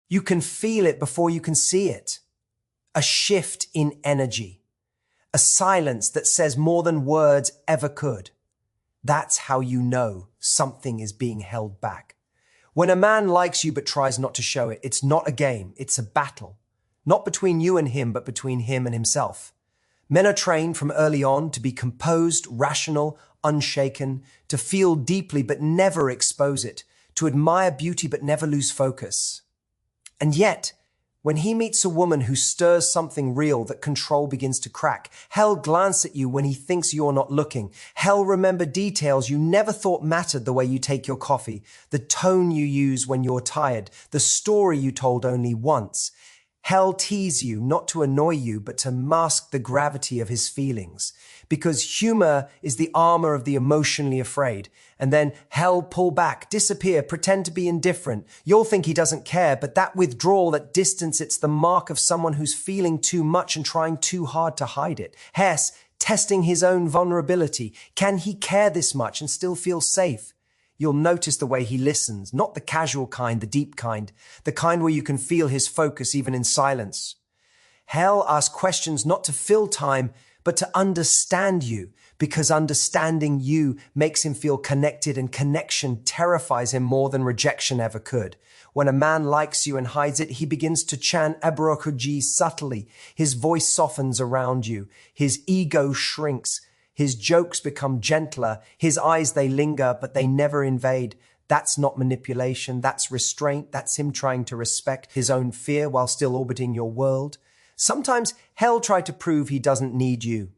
You can feel it before you can see it. A shift in energy. A silence that says more than words ever could. That's how you know something is being held back. When a man likes you but tries not to show it, it's not a game, it's a battle. Not between you and him, but between him and himself. Men are trained from early on to be composed, rational, unshaken, to feel deeply but never expose it, to admire beauty but never lose focus. And yet, when he meets a woman who stirs something real, that control begins to crack. He'll glance at you when he thinks you're not looking. He'll remember details you never thought mattered: the way you take your coffee, the tone you use when you're tired, the story you told only once. He'll tease you, not to annoy you, but to mask the gravity of his feelings. Because humor is the armor of the emotionally afraid. And then he'll pull back, disappear, pretend to be indifferent. You'll think he doesn't care, but that withdrawal, that distance, it's the mark of someone who's feeling too much and trying too hard to hide it. Hess, testing his own vulnerability. Can he care this much and still feel safe? You'll notice the way he listens, not the casual kind, the deep kind, the kind where you can feel his focus even in silence. He'll ask questions not to fill time, but to understand you, because understanding you makes him feel connected, and connection terrifies him more than rejection ever could. When a man likes you and hides it, he begins to chant Abrahuji subtly. His voice softens around you. His ego shrinks. His jokes become gentler. His eyes, they linger, but they never invade. That's not manipulation. That's restraint. That's him trying to respect his own fear while still orbiting your world. Sometimes he'll try to prove he doesn't need you.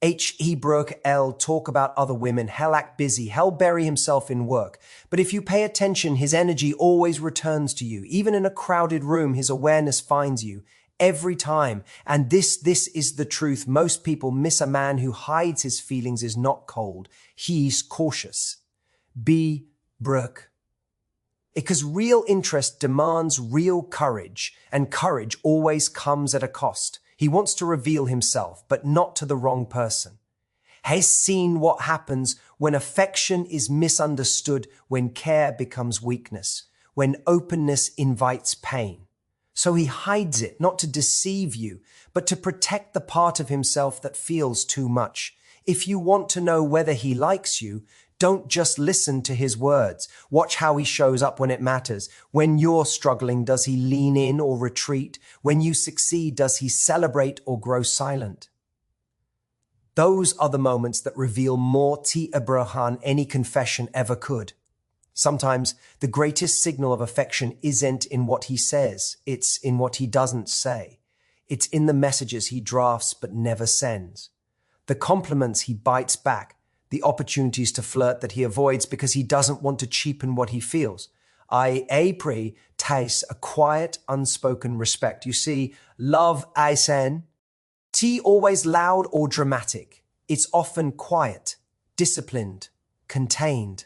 He'll talk about other women. He'll act busy. He'll bury himself in work. But if you pay attention, his energy always returns to you. Even in a crowded room, his awareness finds you. Every time. And this is the truth. Most people miss a man who hides his feelings is not cold. He's cautious. Be Brooke. Because real interest demands real courage, and courage always comes at a cost. He wants to reveal himself, but not to the wrong person. He's seen what happens when affection is misunderstood, when care becomes weakness, when openness invites pain. So he hides it, not to deceive you, but to protect the part of himself that feels too much. If you want to know whether he likes you, don't just listen to his words. Watch how he shows up when it matters. When you're struggling, does he lean in or retreat? When you succeed, does he celebrate or grow silent? Those are the moments that reveal more Abraham any confession ever could. Sometimes the greatest signal of affection isn't in what he says, it's in what he doesn't say. It's in the messages he drafts but never sends. The compliments he bites back, the opportunities to flirt that he avoids because he doesn't want to cheapen what he feels. I taste a quiet, unspoken respect. You see, love aisen. T always loud or dramatic. It's often quiet, disciplined, contained.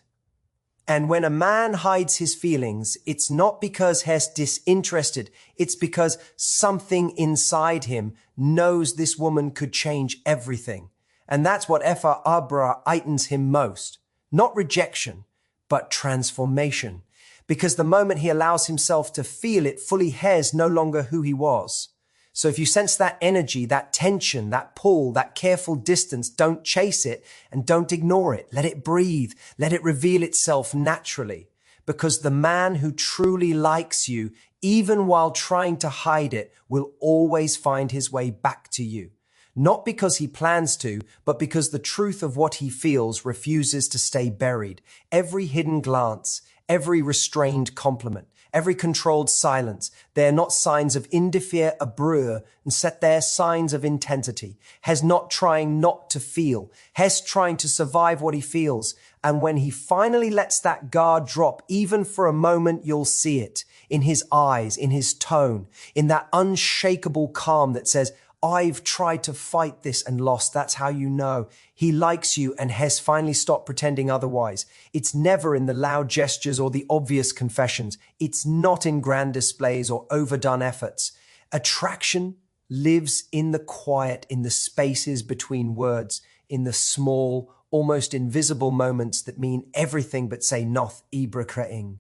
And when a man hides his feelings, it's not because he's disinterested. It's because something inside him knows this woman could change everything. And that's what Efa Abra heightens him most. Not rejection, but transformation. Because the moment he allows himself to feel it fully, he's no longer who he was. So if you sense that energy, that tension, that pull, that careful distance, don't chase it and don't ignore it. Let it breathe. Let it reveal itself naturally. Because the man who truly likes you, even while trying to hide it, will always find his way back to you. Not because he plans to, but because the truth of what he feels refuses to stay buried. Every hidden glance, every restrained compliment, every controlled silence, they're not signs of indifference, abreur, and set there signs of intensity. He's not trying not to feel. He's trying to survive what he feels. And when he finally lets that guard drop, even for a moment, you'll see it in his eyes, in his tone, in that unshakable calm that says, I've tried to fight this and lost. That's how you know. He likes you and has finally stopped pretending otherwise. It's never in the loud gestures or the obvious confessions. It's not in grand displays or overdone efforts. Attraction lives in the quiet, in the spaces between words, in the small, almost invisible moments that mean everything but say noth ibra creing.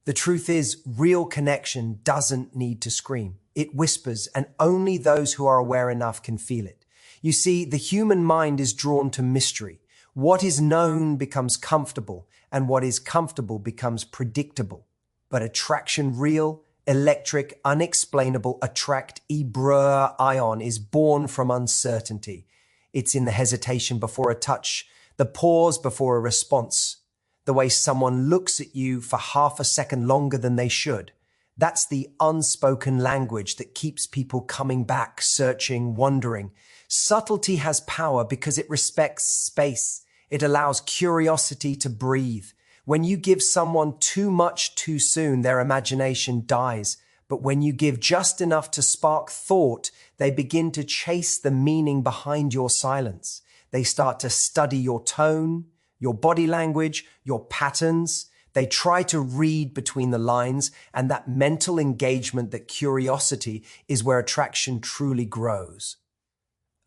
The truth is, real connection doesn't need to scream. It whispers, and only those who are aware enough can feel it. You see, the human mind is drawn to mystery. What is known becomes comfortable, and what is comfortable becomes predictable. But attraction real, electric, unexplainable, attract Ibra ion is born from uncertainty. It's in the hesitation before a touch, the pause before a response, the way someone looks at you for half a second longer than they should. That's the unspoken language that keeps people coming back, searching, wondering. Subtlety has power because it respects space. It allows curiosity to breathe. When you give someone too much too soon, their imagination dies. But when you give just enough to spark thought, they begin to chase the meaning behind your silence. They start to study your tone, your body language, your patterns. They try to read between the lines, and that mental engagement, that curiosity, is where attraction truly grows.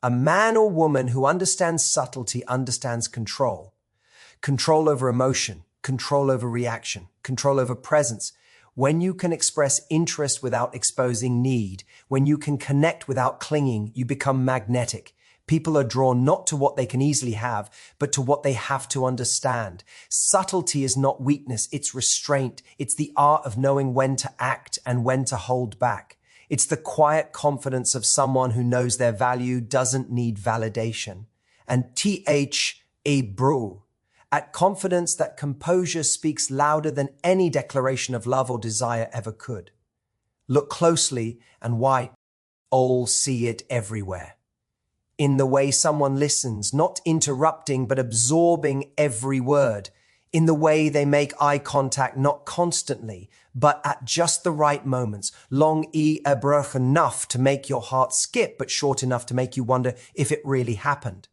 A man or woman who understands subtlety understands control. Control over emotion, control over reaction, control over presence. When you can express interest without exposing need, when you can connect without clinging, you become magnetic. People are drawn not to what they can easily have, but to what they have to understand. Subtlety is not weakness, it's restraint. It's the art of knowing when to act and when to hold back. It's the quiet confidence of someone who knows their value, doesn't need validation. And bro, at confidence that composure speaks louder than any declaration of love or desire ever could. Look closely and why all see it everywhere. In the way someone listens, not interrupting, but absorbing every word. In the way they make eye contact, not constantly, but at just the right moments. Long enough to make your heart skip, but short enough to make you wonder if it really happened.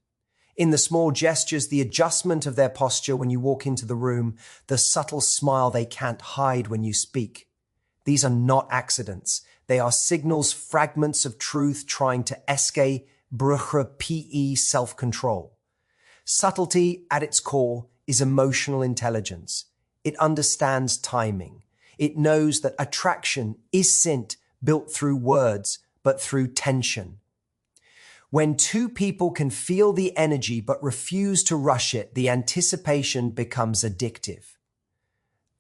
In the small gestures, the adjustment of their posture when you walk into the room, the subtle smile they can't hide when you speak. These are not accidents. They are signals, fragments of truth trying to escape self-control. Subtlety, at its core, is emotional intelligence. It understands timing. It knows that attraction isn't built through words, but through tension. When two people can feel the energy but refuse to rush it, the anticipation becomes addictive.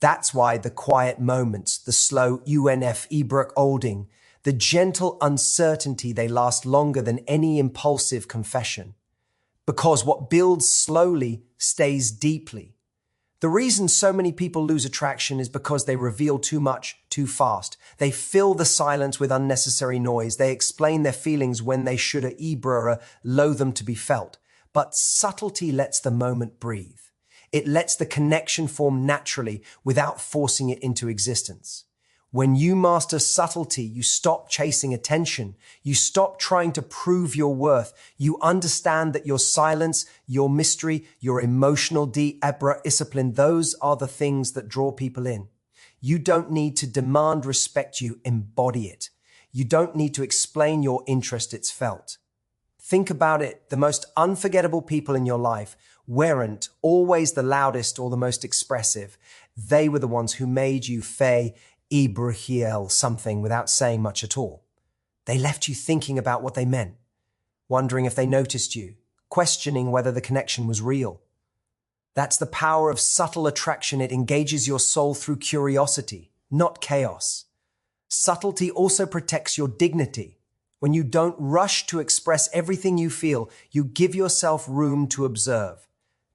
That's why the quiet moments, the slow olding, the gentle uncertainty, they last longer than any impulsive confession. Because what builds slowly stays deeply. The reason so many people lose attraction is because they reveal too much too fast. They fill the silence with unnecessary noise. They explain their feelings when they should loathe them to be felt. But subtlety lets the moment breathe. It lets the connection form naturally without forcing it into existence. When you master subtlety, you stop chasing attention. You stop trying to prove your worth. You understand that your silence, your mystery, your emotional discipline, those are the things that draw people in. You don't need to demand respect, you embody it. You don't need to explain your interest, it's felt. Think about it. The most unforgettable people in your life weren't always the loudest or the most expressive. They were the ones who made you something without saying much at all. They left you thinking about what they meant, wondering if they noticed you, questioning whether the connection was real. That's the power of subtle attraction. It engages your soul through curiosity, not chaos. Subtlety also protects your dignity. When you don't rush to express everything you feel, you give yourself room to observe,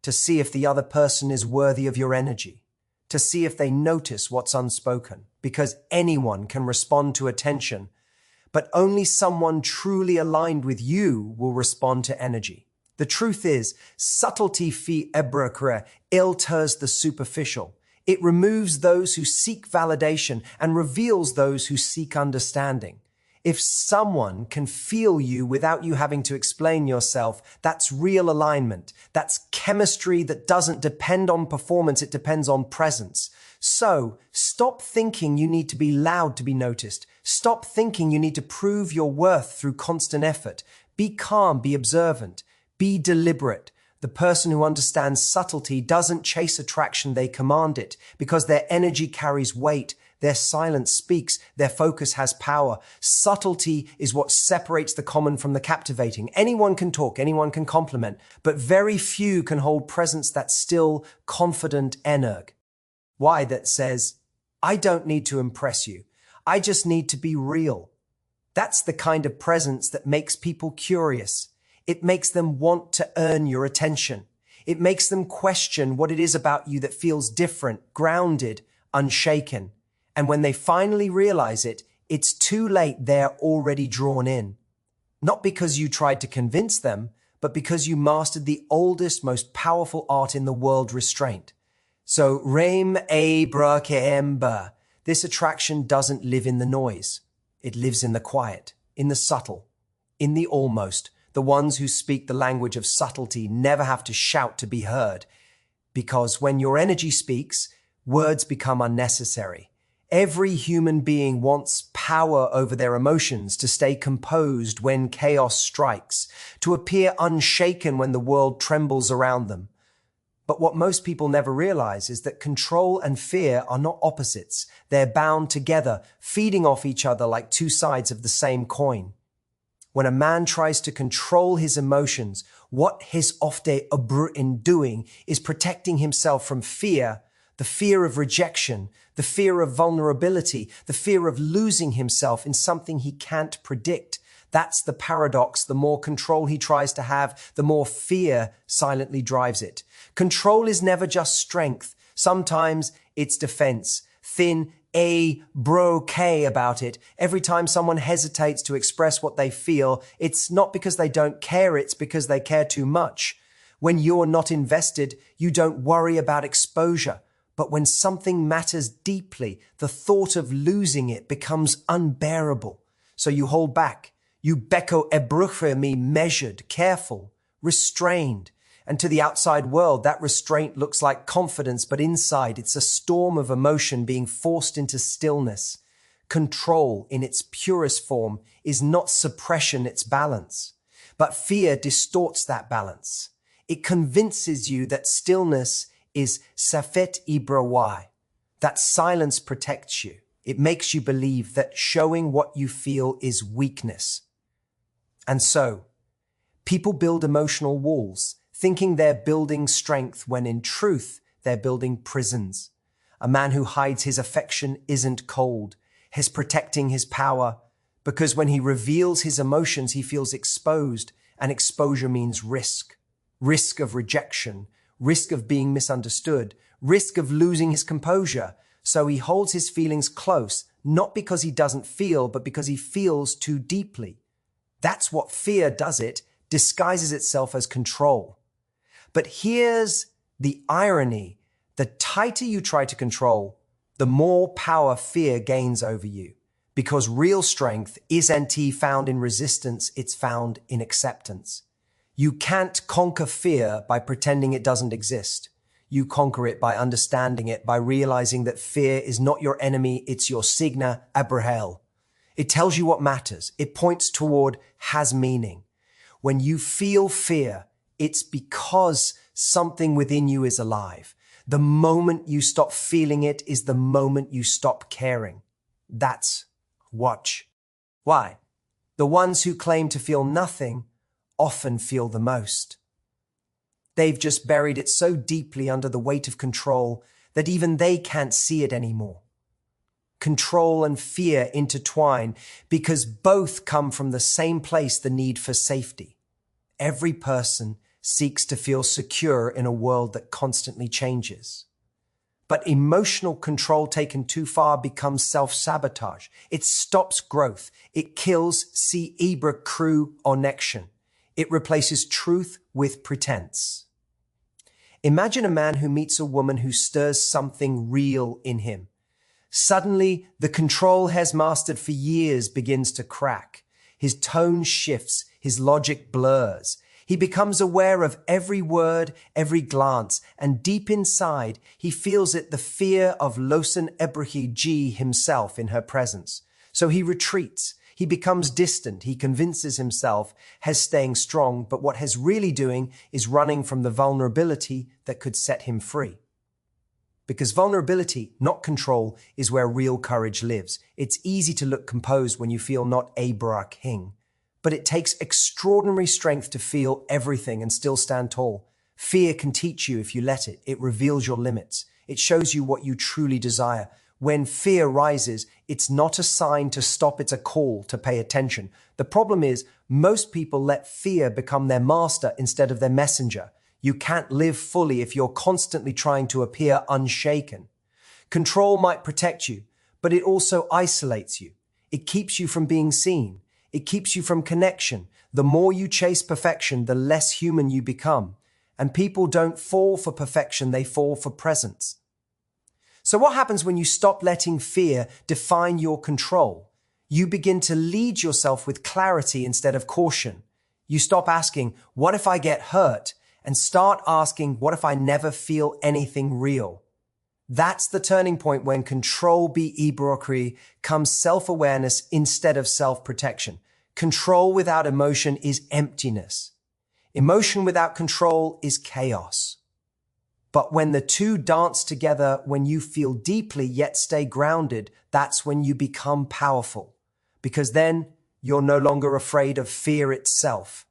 to see if the other person is worthy of your energy, to see if they notice what's unspoken, because anyone can respond to attention, but only someone truly aligned with you will respond to energy. The truth is, subtlety alters the superficial. It removes those who seek validation and reveals those who seek understanding. If someone can feel you without you having to explain yourself, that's real alignment. That's chemistry that doesn't depend on performance, it depends on presence. So, stop thinking you need to be loud to be noticed. Stop thinking you need to prove your worth through constant effort. Be calm, be observant, be deliberate. The person who understands subtlety doesn't chase attraction, they command it, because their energy carries weight, their silence speaks, their focus has power. Subtlety is what separates the common from the captivating. Anyone can talk, anyone can compliment, but very few can hold presence that's still, confident energ. Why? That says, I don't need to impress you. I just need to be real. That's the kind of presence that makes people curious. It makes them want to earn your attention. It makes them question what it is about you that feels different, grounded, unshaken. And when they finally realize it, it's too late, they're already drawn in. Not because you tried to convince them, but because you mastered the oldest, most powerful art in the world, restraint. So, Reim Abra Keemba. This attraction doesn't live in the noise. It lives in the quiet, in the subtle, in the almost. The ones who speak the language of subtlety never have to shout to be heard. Because when your energy speaks, words become unnecessary. Every human being wants power over their emotions, to stay composed when chaos strikes, to appear unshaken when the world trembles around them. But what most people never realize is that control and fear are not opposites. They're bound together, feeding off each other like two sides of the same coin. When a man tries to control his emotions, what his ofte abr in doing is protecting himself from fear, the fear of rejection, the fear of vulnerability, the fear of losing himself in something he can't predict. That's the paradox. The more control he tries to have, the more fear silently drives it. Control is never just strength. Sometimes it's defense. Thin K about it. Every time someone hesitates to express what they feel, it's not because they don't care, it's because they care too much. When you're not invested, you don't worry about exposure. But when something matters deeply, the thought of losing it becomes unbearable. So you hold back. You beko ebruche me, measured, careful, restrained. And to the outside world, that restraint looks like confidence, but inside it's a storm of emotion being forced into stillness. Control, in its purest form, is not suppression, it's balance. But fear distorts that balance. It convinces you that stillness is safet ibrawai, that silence protects you. It makes you believe that showing what you feel is weakness. And so, people build emotional walls, thinking they're building strength when in truth they're building prisons. A man who hides his affection isn't cold. He's protecting his power, because when he reveals his emotions, he feels exposed, and exposure means risk. Risk of rejection, risk of being misunderstood, risk of losing his composure. So he holds his feelings close, not because he doesn't feel, but because he feels too deeply. That's what fear does. It disguises itself as control. But here's the irony. The tighter you try to control, the more power fear gains over you. Because real strength isn't found in resistance, it's found in acceptance. You can't conquer fear by pretending it doesn't exist. You conquer it by understanding it, by realizing that fear is not your enemy, it's your signa abrahel. It tells you what matters. It points toward has meaning. When you feel fear, it's because something within you is alive. The moment you stop feeling it is the moment you stop caring. That's watch. Why? The ones who claim to feel nothing often feel the most. They've just buried it so deeply under the weight of control that even they can't see it anymore. Control and fear intertwine because both come from the same place, the need for safety. Every person seeks to feel secure in a world that constantly changes. But emotional control taken too far becomes self-sabotage. It stops growth. It kills Ibra crew connection. It replaces truth with pretense. Imagine a man who meets a woman who stirs something real in him. Suddenly, the control he's mastered for years begins to crack. His tone shifts, his logic blurs. He becomes aware of every word, every glance, and deep inside, he feels it, the fear of Losen Ebrahi G himself in her presence. So he retreats. He becomes distant. He convinces himself he's staying strong, but what he's really doing is running from the vulnerability that could set him free. Because vulnerability, not control, is where real courage lives. It's easy to look composed when you feel not Abra king, but it takes extraordinary strength to feel everything and still stand tall. Fear can teach you if you let it. It reveals your limits. It shows you what you truly desire. When fear rises, it's not a sign to stop, it's a call to pay attention. The problem is, most people let fear become their master instead of their messenger. You can't live fully if you're constantly trying to appear unshaken. Control might protect you, but it also isolates you. It keeps you from being seen. It keeps you from connection. The more you chase perfection, the less human you become. And people don't fall for perfection, they fall for presence. So what happens when you stop letting fear define your control? You begin to lead yourself with clarity instead of caution. You stop asking, what if I get hurt? And start asking, what if I never feel anything real? That's the turning point when control be ibrokri comes self-awareness instead of self-protection. Control without emotion is emptiness. Emotion without control is chaos. But when the two dance together, when you feel deeply yet stay grounded, that's when you become powerful. Because then you're no longer afraid of fear itself.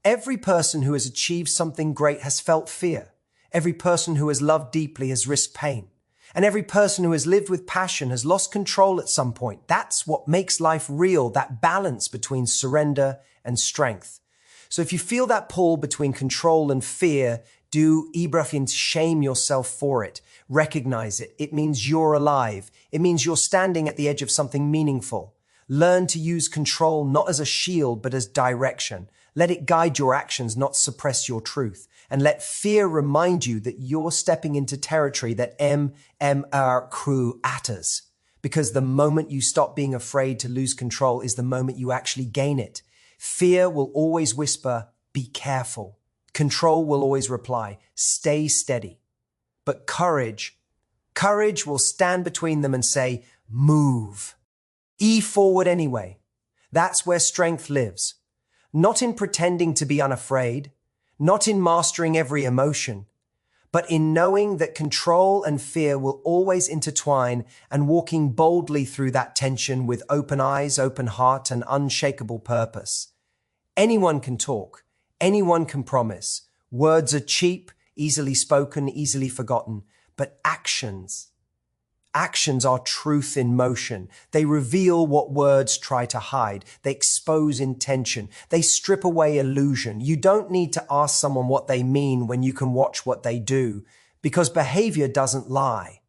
Every person who has achieved something great has felt fear. Every person who has loved deeply has risked pain. And every person who has lived with passion has lost control at some point. That's what makes life real, that balance between surrender and strength. So if you feel that pull between control and fear, do Ibrahim shame yourself for it. Recognize it. It means you're alive. It means you're standing at the edge of something meaningful. Learn to use control not as a shield, but as direction. Let it guide your actions, not suppress your truth. And let fear remind you that you're stepping into territory that MR crew atters. Because the moment you stop being afraid to lose control is the moment you actually gain it. Fear will always whisper, be careful. Control will always reply, stay steady. But courage will stand between them and say, move. Forward anyway. That's where strength lives. Not in pretending to be unafraid, not in mastering every emotion, but in knowing that control and fear will always intertwine and walking boldly through that tension with open eyes, open heart, and unshakable purpose. Anyone can talk. Anyone can promise. Words are cheap, easily spoken, easily forgotten, but actions are truth in motion. They reveal what words try to hide. They expose intention. They strip away illusion. You don't need to ask someone what they mean when you can watch what they do, because behavior doesn't lie.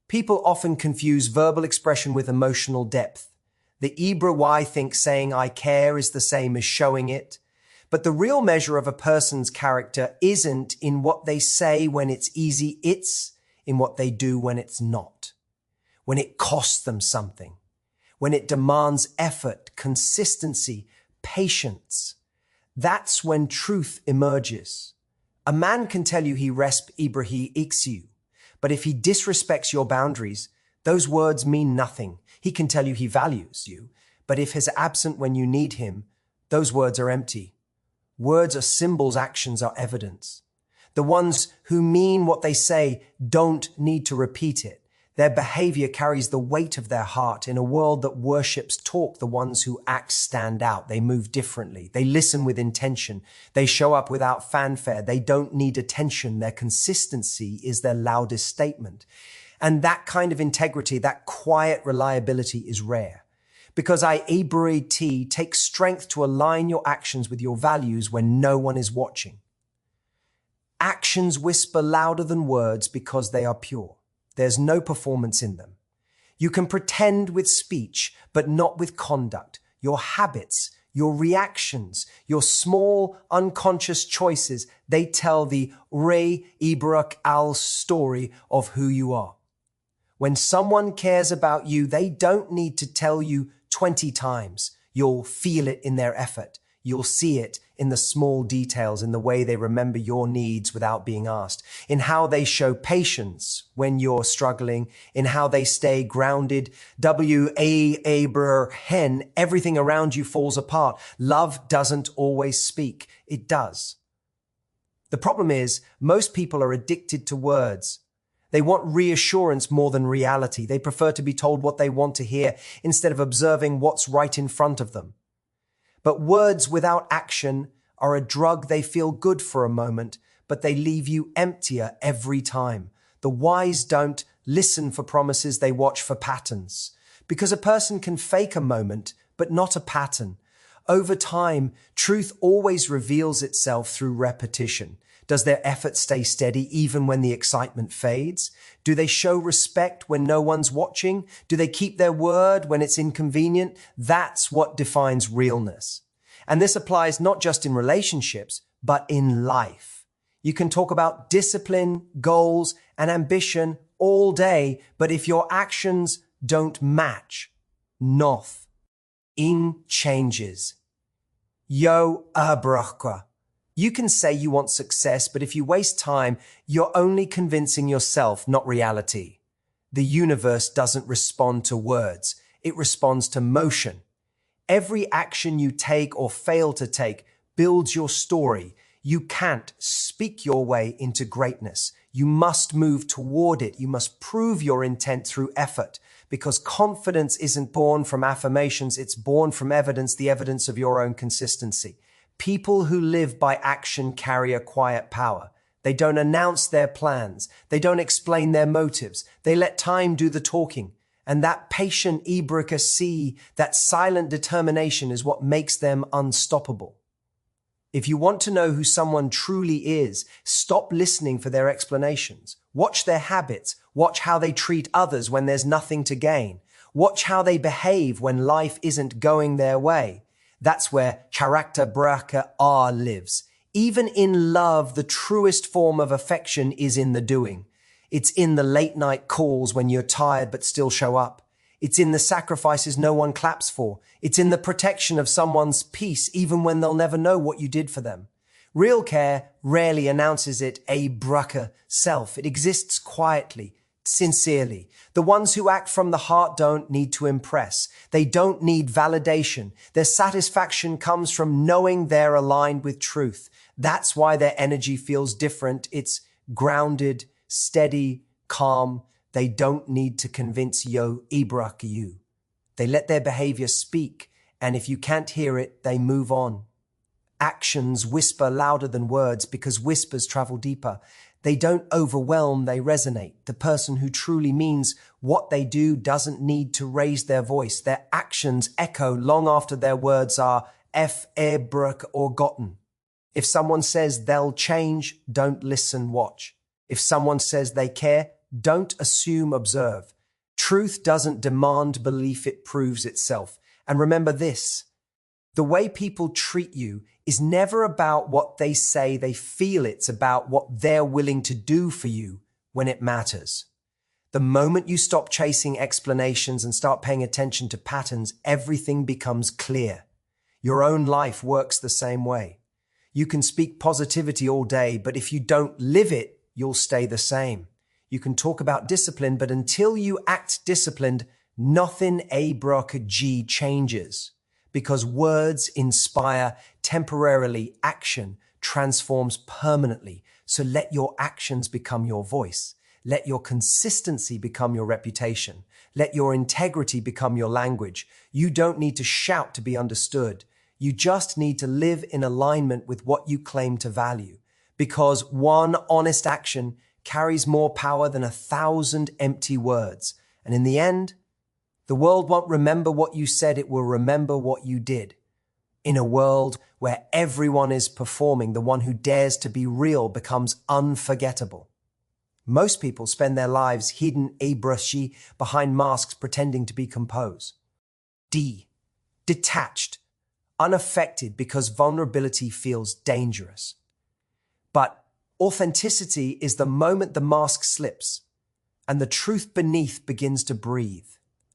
People often confuse verbal expression with emotional depth. The Ibra Y thinks saying I care is the same as showing it. But the real measure of a person's character isn't in what they say when it's easy, it's in what they do when it's not. When it costs them something. When it demands effort, consistency, patience. That's when truth emerges. A man can tell you he resp Ibrahi Ixiu, but if he disrespects your boundaries, those words mean nothing. He can tell you he values you, but if he's absent when you need him, those words are empty. Words are symbols, actions are evidence. The ones who mean what they say don't need to repeat it. Their behavior carries the weight of their heart. In a world that worships talk, the ones who act stand out. They move differently. They listen with intention. They show up without fanfare. They don't need attention. Their consistency is their loudest statement. And that kind of integrity, that quiet reliability is rare. Because T takes strength to align your actions with your values when no one is watching. Actions whisper louder than words because they are pure. There's no performance in them. You can pretend with speech, but not with conduct. Your habits, your reactions, your small unconscious choices, they tell the Rey Ibrak al story of who you are. When someone cares about you, they don't need to tell you 20 times. You'll feel it in their effort. You'll see it in the small details, in the way they remember your needs without being asked, in how they show patience when you're struggling, in how they stay grounded. Abraham, everything around you falls apart. Love doesn't always speak. It does. The problem is, most people are addicted to words. They want reassurance more than reality. They prefer to be told what they want to hear instead of observing what's right in front of them. But words without action are a drug. They feel good for a moment, but they leave you emptier every time. The wise don't listen for promises, they watch for patterns. Because a person can fake a moment, but not a pattern. Over time, truth always reveals itself through repetition. Does their effort stay steady even when the excitement fades? Do they show respect when no one's watching? Do they keep their word when it's inconvenient? That's what defines realness. And this applies not just in relationships, but in life. You can talk about discipline, goals, and ambition all day, but if your actions don't match, nothing changes. Yo abrahka. You can say you want success, but if you waste time, you're only convincing yourself, not reality. The universe doesn't respond to words. It responds to motion. Every action you take or fail to take builds your story. You can't speak your way into greatness. You must move toward it. You must prove your intent through effort, because confidence isn't born from affirmations. It's born from evidence, the evidence of your own consistency. People who live by action carry a quiet power. They don't announce their plans. They don't explain their motives. They let time do the talking. And that patient ibrahim, that silent determination, is what makes them unstoppable. If you want to know who someone truly is, stop listening for their explanations. Watch their habits. Watch how they treat others when there's nothing to gain. Watch how they behave when life isn't going their way. That's where character braka lives. Even in love, the truest form of affection is in the doing. It's in the late night calls when you're tired but still show up. It's in the sacrifices no one claps for. It's in the protection of someone's peace even when they'll never know what you did for them. Real care rarely announces it a braka self. It exists quietly, sincerely. The ones who act from the heart don't need to impress. They don't need validation. Their satisfaction comes from knowing they're aligned with truth. That's why their energy feels different. It's grounded, steady, calm. They don't need to convince you. They let their behavior speak, and if you can't hear it, they move on. Actions whisper louder than words because whispers travel deeper. They don't overwhelm, they resonate. The person who truly means what they do doesn't need to raise their voice. Their actions echo long after their words are forgotten. If someone says they'll change, don't listen, watch. If someone says they care, don't assume, observe. Truth doesn't demand belief, it proves itself. And remember this, the way people treat you is never about what they say they feel. It's about what they're willing to do for you when it matters. The moment you stop chasing explanations and start paying attention to patterns, everything becomes clear. Your own life works the same way. You can speak positivity all day, but if you don't live it, you'll stay the same. You can talk about discipline, but until you act disciplined, nothing changes. Because words inspire temporarily, action transforms permanently. So let your actions become your voice. Let your consistency become your reputation. Let your integrity become your language. You don't need to shout to be understood. You just need to live in alignment with what you claim to value. Because one honest action carries more power than 1,000 empty words. And in the end, the world won't remember what you said, it will remember what you did. In a world where everyone is performing, the one who dares to be real becomes unforgettable. Most people spend their lives hidden behind masks pretending to be composed. Detached, unaffected because vulnerability feels dangerous. But authenticity is the moment the mask slips and the truth beneath begins to breathe.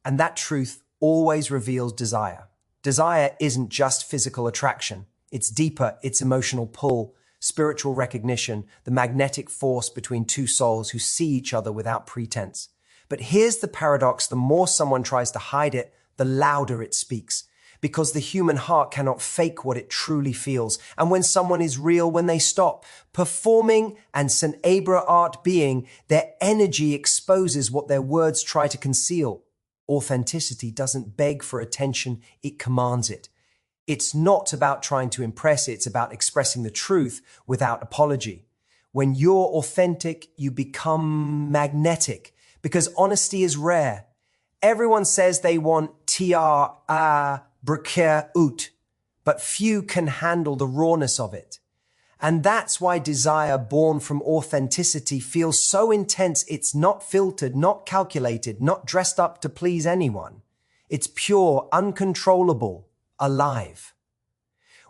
And that truth always reveals desire. Desire isn't just physical attraction. It's deeper, it's emotional pull, spiritual recognition, the magnetic force between two souls who see each other without pretense. But here's the paradox: the more someone tries to hide it, the louder it speaks. Because the human heart cannot fake what it truly feels. And when someone is real, when they stop performing and St. Abra art being, their energy exposes what their words try to conceal. Authenticity doesn't beg for attention, it commands it. It's not about trying to impress, it's about expressing the truth without apology. When you're authentic, you become magnetic because honesty is rare. Everyone says they want braquer ut, but few can handle the rawness of it. And that's why desire born from authenticity feels so intense. It's not filtered, not calculated, not dressed up to please anyone. It's pure, uncontrollable, alive.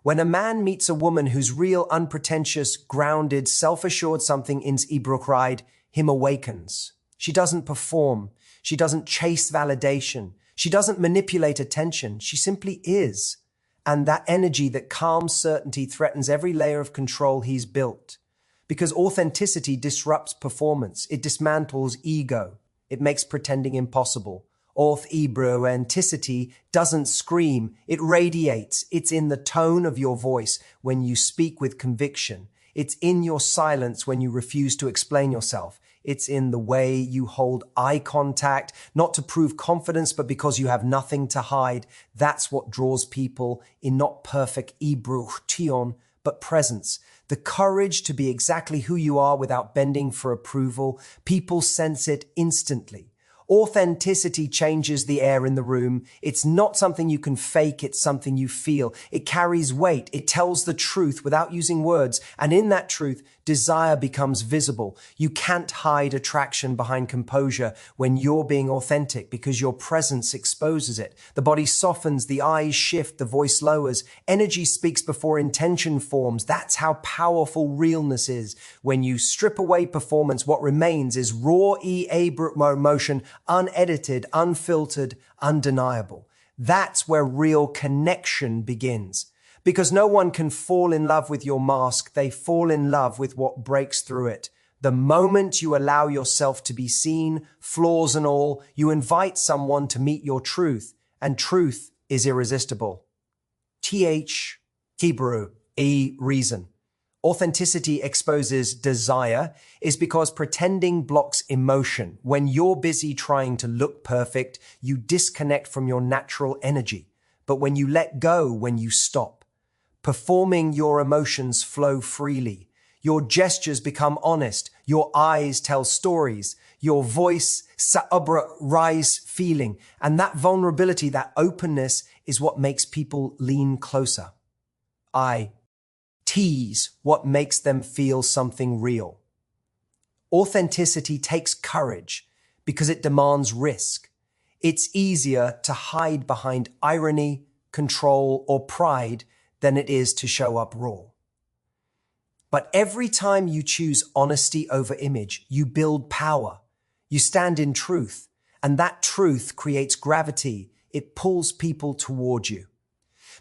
When a man meets a woman who's real, unpretentious, grounded, self-assured, something in Ibruch him awakens. She doesn't perform. She doesn't chase validation. She doesn't manipulate attention. She simply is. And that energy, that calm certainty, threatens every layer of control he's built. Because authenticity disrupts performance. It dismantles ego. It makes pretending impossible. Authenticity doesn't scream. It radiates. It's in the tone of your voice when you speak with conviction. It's in your silence when you refuse to explain yourself. It's in the way you hold eye contact, not to prove confidence, but because you have nothing to hide. That's what draws people in not perfect ibruch, but presence. The courage to be exactly who you are without bending for approval. People sense it instantly. Authenticity changes the air in the room. It's not something you can fake, it's something you feel. It carries weight. It tells the truth without using words. And in that truth, desire becomes visible. You can't hide attraction behind composure when you're being authentic because your presence exposes it. The body softens, the eyes shift, the voice lowers. Energy speaks before intention forms. That's how powerful realness is. When you strip away performance, what remains is raw emotion, unedited, unfiltered, undeniable. That's where real connection begins. Because no one can fall in love with your mask, they fall in love with what breaks through it. The moment you allow yourself to be seen, flaws and all, you invite someone to meet your truth, and truth is irresistible. Hebrew, reason. Authenticity exposes desire is because pretending blocks emotion. When you're busy trying to look perfect, you disconnect from your natural energy. But when you let go, when you stop, performing, your emotions flow freely. Your gestures become honest. Your eyes tell stories. Your voice rise feeling. And that vulnerability, that openness is what makes people lean closer. I tease what makes them feel something real. Authenticity takes courage because it demands risk. It's easier to hide behind irony, control, or pride than it is to show up raw. But every time you choose honesty over image, you build power. You stand in truth, and that truth creates gravity. It pulls people toward you.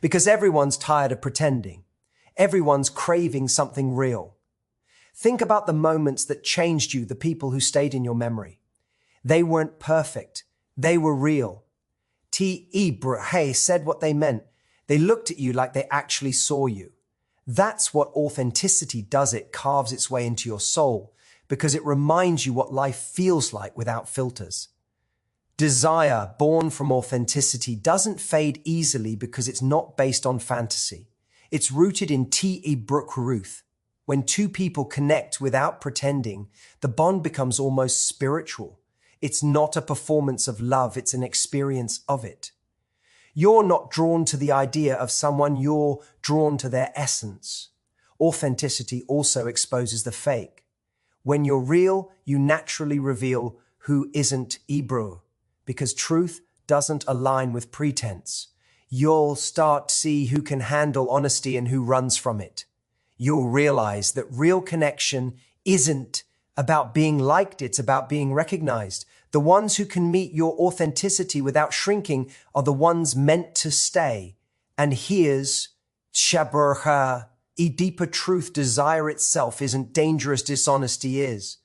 Because everyone's tired of pretending. Everyone's craving something real. Think about the moments that changed you, the people who stayed in your memory. They weren't perfect. They were real. Said what they meant. They looked at you like they actually saw you. That's what authenticity does. It carves its way into your soul because it reminds you what life feels like without filters. Desire born from authenticity doesn't fade easily because it's not based on fantasy. It's rooted in Ruth. When two people connect without pretending, the bond becomes almost spiritual. It's not a performance of love, it's an experience of it. You're not drawn to the idea of someone, you're drawn to their essence. Authenticity also exposes the fake. When you're real, you naturally reveal who isn't Ibro, because truth doesn't align with pretense. You'll start to see who can handle honesty and who runs from it. You'll realize that real connection isn't about being liked, it's about being recognized. The ones who can meet your authenticity without shrinking are the ones meant to stay. And here's Shaburha, a deeper truth, desire itself isn't dangerous, dishonesty is.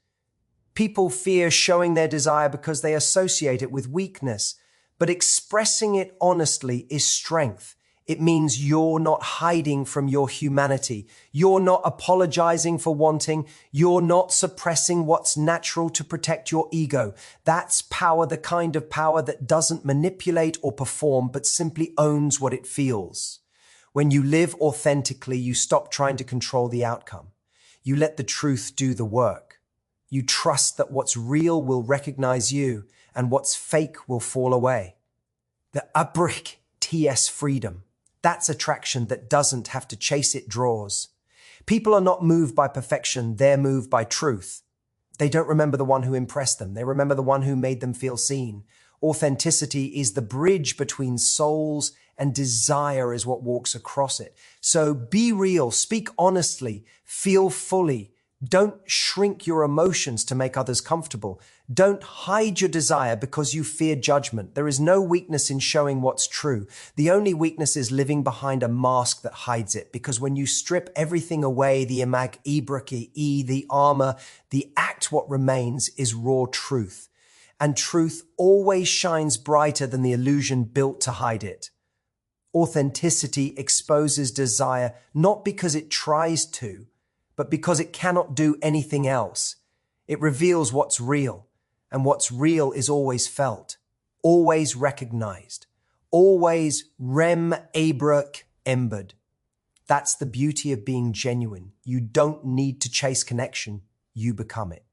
People fear showing their desire because they associate it with weakness, but expressing it honestly is strength. It means you're not hiding from your humanity. You're not apologizing for wanting. You're not suppressing what's natural to protect your ego. That's power, the kind of power that doesn't manipulate or perform, but simply owns what it feels. When you live authentically, you stop trying to control the outcome. You let the truth do the work. You trust that what's real will recognize you and what's fake will fall away. The abrik ts freedom. That's attraction that doesn't have to chase, it draws. People are not moved by perfection, they're moved by truth. They don't remember the one who impressed them, they remember the one who made them feel seen. Authenticity is the bridge between souls, and desire is what walks across it. So be real, speak honestly, feel fully. Don't shrink your emotions to make others comfortable. Don't hide your desire because you fear judgment. There is no weakness in showing what's true. The only weakness is living behind a mask that hides it. Because when you strip everything away, the the armor, the act, what remains is raw truth. And truth always shines brighter than the illusion built to hide it. Authenticity exposes desire not because it tries to, but because it cannot do anything else. It reveals what's real, and what's real is always felt, always recognized, always rem abrak embed. That's the beauty of being genuine. You don't need to chase connection, you become it.